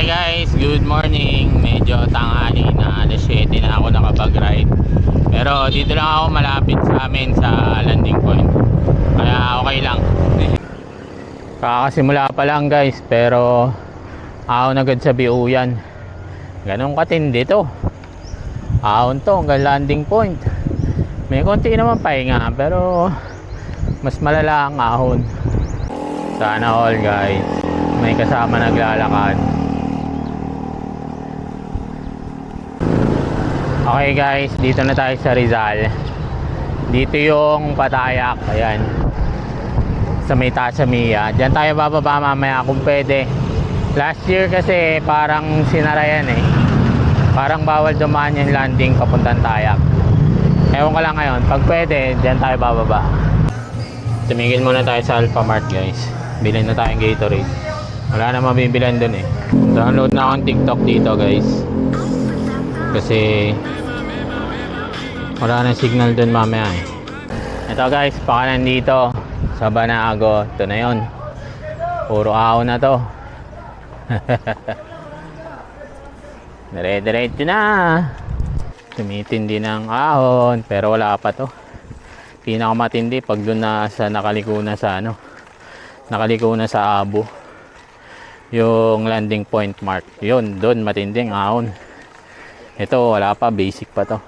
Hi guys, good morning. Medyo tanghali na, alas 7 na ako nakapag-ride. Pero dito lang ako malapit sa amin sa landing point. Kaya okay lang. Kakasimula pa lang guys, pero ahon agad sa Biuyan. Ganun katindi to. Ahon to hanggang landing point. May konti naman pahinga, pero mas malala ang ahon. Sana all guys, may kasama naglalakad. Okay guys, dito na tayo sa Rizal. Dito yung Patayak, ayan, sa may Tasamiya. Diyan tayo bababa mamaya kung pwede. Last year kasi parang sinara yan eh. Parang bawal dumaan yung landing papuntang Tayak. Ewan ko lang ngayon, pag pwede, diyan tayo bababa. Tumigil muna tayo sa Alphamart guys. Bilhin na tayong Gatorade. Wala na mabibilan dun eh. Download na akong TikTok dito guys, kasi wala nang signal dun mamaya eh. Ito guys, pakanan dito sa Banago. Ito na yun, puro ahon na to. Dire-diretso na. Tumitindi ng ahon, pero wala pa to. Pinakamatindi pag dun na sa nakaliko na sa ano, nakaliko na sa Abo, yung landing point mark. Yun, dun matinding ahon. Ito wala pa, basic pa to.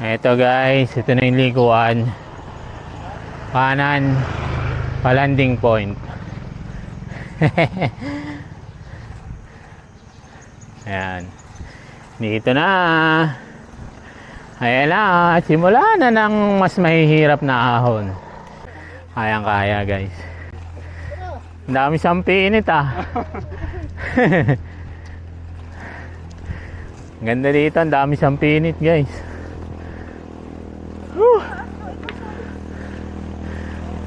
Ito guys, ito na yung likuan. Kanan pa landing point. Ayan, dito na. Ayan na, simula na ng mas mahihirap na ahon. Kayang kaya guys. Ang dami sampinit ah. Ganda dito, ang dami sampinit guys.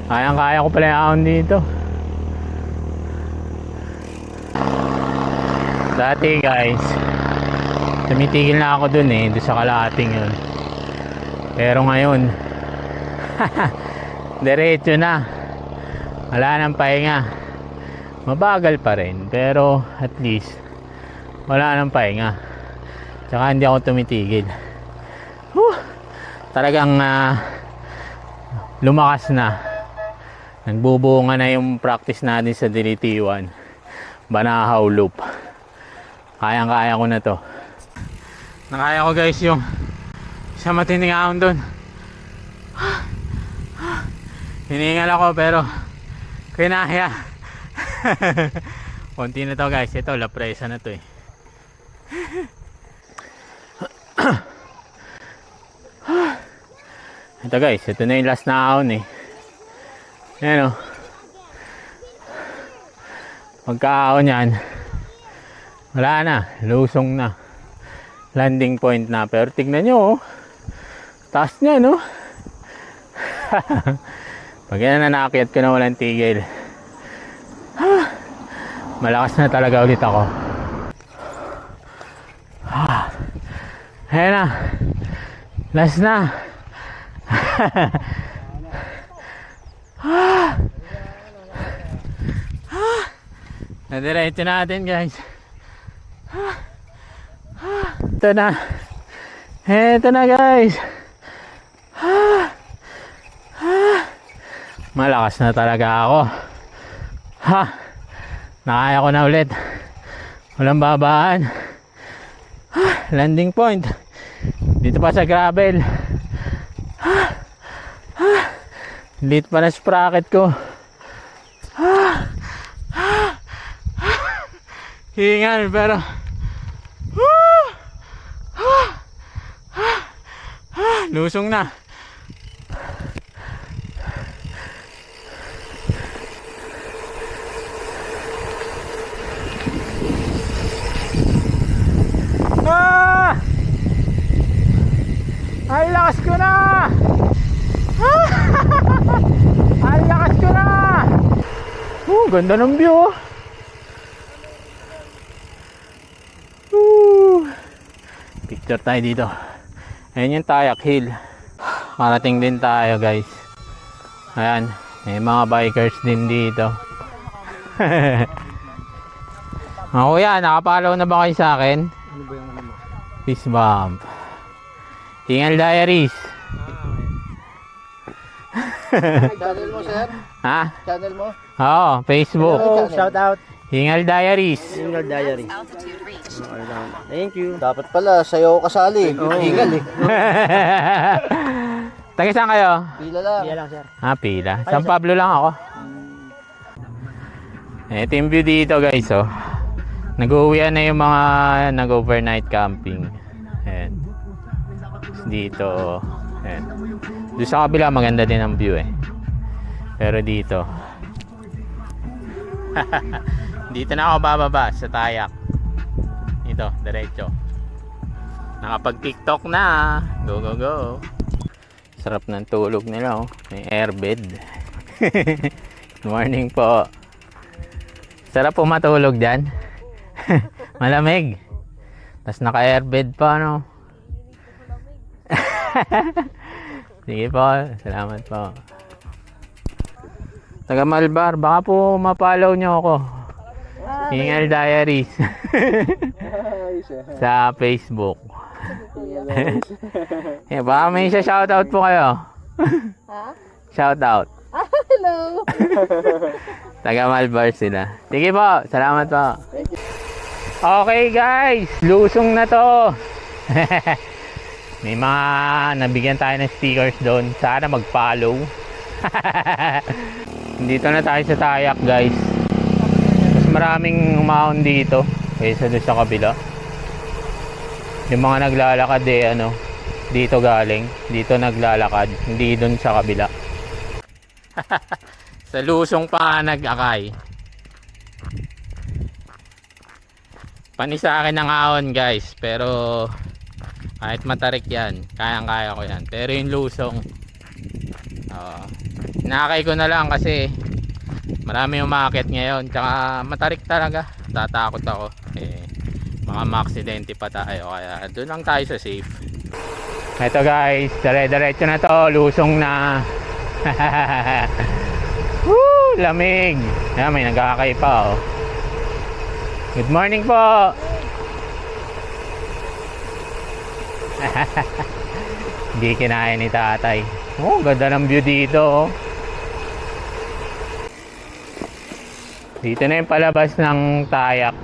Kayang kaya ko pala yung ahon dito. Dati guys, tumitigil na ako dun eh, dun sa kalahating yun. Pero ngayon diretso na, wala nang pahinga. Mabagal pa rin, pero at least wala nang pahinga. Tsaka hindi ako tumitigil. Talagang lumakas na. Nagbubunga na yung practice natin sa Dilitiwan, Banahaw Loop. Kayang kaya ko na to. Nakaya ko guys yung sa matinding ahon dun. Hiningal ako pero kinaya. Konti na to guys. Ito la presa na to eh. Ito guys, ito na yung last na ahon eh. Ayan o, pagka-ahon yan, wala na, lusong na, landing point na. Pero tignan nyo oh, taas nya no. Pag yan na naakyat ko na walang tigil, malakas na talaga ulit ako. Ayan na, last na. Nadiretso natin guys. Ito na. Ito na guys. Malakas na talaga ako. Nakaya ko na ulit. Walang babaan. Landing point. Dito pa sa gravel. Lit pa na sprocket ko. Hingal pero lusong na. Ay lakas ko na. Ay lakas ko na. Ganda ng view. Picture tayo dito. Ayan yung Tayak Hill. Marating din tayo guys. Ayan, may mga bikers din dito. Kuya, nakapalaw na ba kayo sa akin? Ano ba yung ano mo? Peace bump. Hingal Diaries. Channel mo, sir? Ha? Channel mo? Oo, Facebook. Shout out. Hingal Diaries. Single diary. Okay lang. Thank you. Dapat pala, sa'yo ako kasali. Hingal eh. Taga saan kayo? Pila lang. Pila lang, sir. Pila. San Pablo lang ako. Ito yung view dito guys, oh. Nag-uwian na yung mga nag-overnight camping. Ayan. Dito, oh. Ayan. Doon sa kabila maganda din ang view eh. Pero dito dito na ako bababa sa Tayak. Dito, diretso. Nakapag TikTok na. Go go go. Sarap ng tulog nila, oh. May airbed. Good morning po. Sarap po matulog dyan. Malamig. Tapos naka-airbed pa, no? Sige po, salamat po. Taga Malbar, baka po mapalaw nyo ako. Hingal Diaries. Sa Facebook. Baka may shoutout po kayo. Shoutout. Hello. Taga Malbar sila. Sige po, salamat po. Okay guys, lusong na to. May mga nabigyan tayo ng stickers doon. Sana mag-follow. Dito na tayo sa Tayak guys. Mas maraming umahon dito kaysa doon sa kabila. Yung mga naglalakad eh ano, dito galing. Dito naglalakad, hindi doon sa kabila. Sa lusong pa nag-akay. Panis sa akin ng ahon guys. Pero kahit matarik yan, kayang-kaya ko yan. Pero yung lusong, nakakay ko na lang kasi marami umakit ngayon. Tsaka matarik talaga. Tatakot ako. Mga ma-aksidente pa tayo. Kaya doon lang tayo sa safe. Ito guys, dire-diretso na to. Lusong na. Woo! Lamig. Ayan, may nagkakay pa, oh. Good morning po. Hindi kinain ni tatay. Oh, ganda ng view dito, oh. Dito na yung palabas ng Tayak.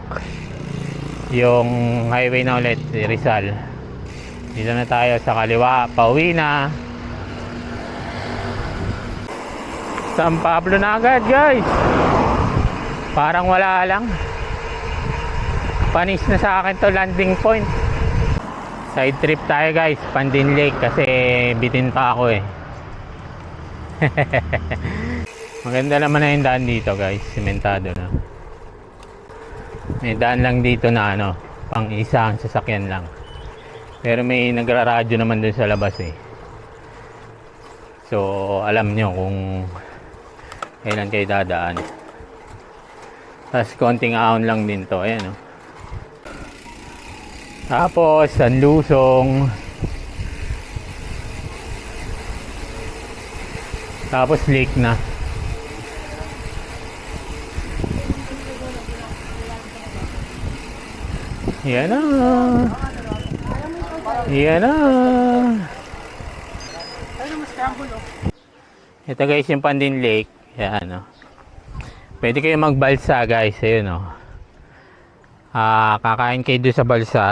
Yung highway na ulit, Rizal. Dito na tayo sa kaliwa, pauwi na. San Pablo na agad guys. Parang wala lang. Panis na sa akin to landing point. Side trip tayo guys, Pandin Lake kasi bitin pa ako eh. Maganda naman na yung daan dito guys, simentado na. May daan lang dito na ano, pang isang sasakyan lang. Pero may nagraradyo naman dun sa labas eh. So alam nyo kung kailan kayo dadaan. Tapos konting ahon lang din to, ayan oh. Tapos San Lusong. Tapos lake na. Yan na. Yan na. Ito guys yung Pandin Lake. Yan oh. Pwede kayo magbalsa guys. Ayun oh. Kakain kayo doon sa balsa.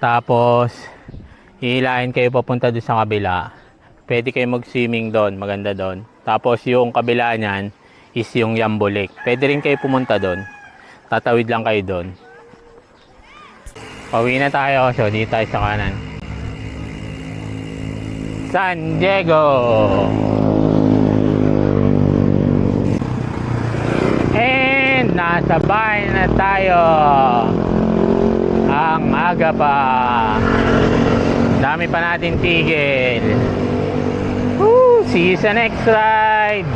Tapos hihilahin kayo papunta doon sa kabila. Pwede kayo mag-swimming doon, maganda doon. Tapos yung kabila niyan is yung Yambo Lake. Pwede rin kayo pumunta doon. Tatawid lang kayo doon. Pauwi na tayo. So dito tayo sa kanan. San Diego. And nasa bahay na tayo. Ang aga pa. Dami pa natin tigil. Woo! See you sa next ride.